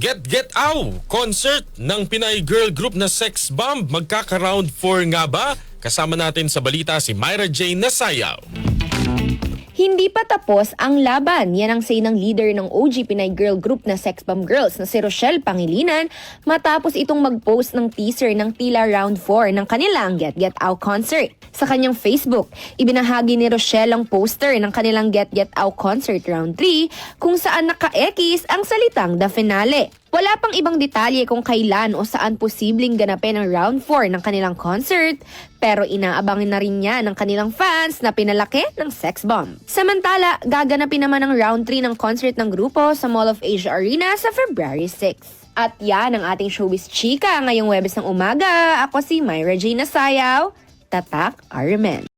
Get Out! Concert ng Pinay girl group na Sex Bomb. Magkaka-round 4 nga ba? Kasama natin sa balita si Myra J. Nasayaw. Hindi pa tapos ang laban. Yan ang say ng leader ng OG Pinay girl group na Sex Bomb Girls na si Rochelle Pangilinan matapos itong mag-post ng teaser ng tila round 4 ng kanilang Get Out concert. Sa kanyang Facebook, ibinahagi ni Rochelle ang poster ng kanilang Get Out concert round 3 kung saan naka-ekis ang salitang The Finale. Wala pang ibang detalye kung kailan o saan posibleng ganapin ang round 4 ng kanilang concert, pero inaabangin na rin niya ng kanilang fans na pinalaki ng Sex Bomb. Samantala, gaganapin naman ang round 3 ng concert ng grupo sa Mall of Asia Arena sa February 6. At yan ang ating showbiz chika ngayong Huwebes ng umaga. Ako si Myra J. Nasayaw, Tatak RMN.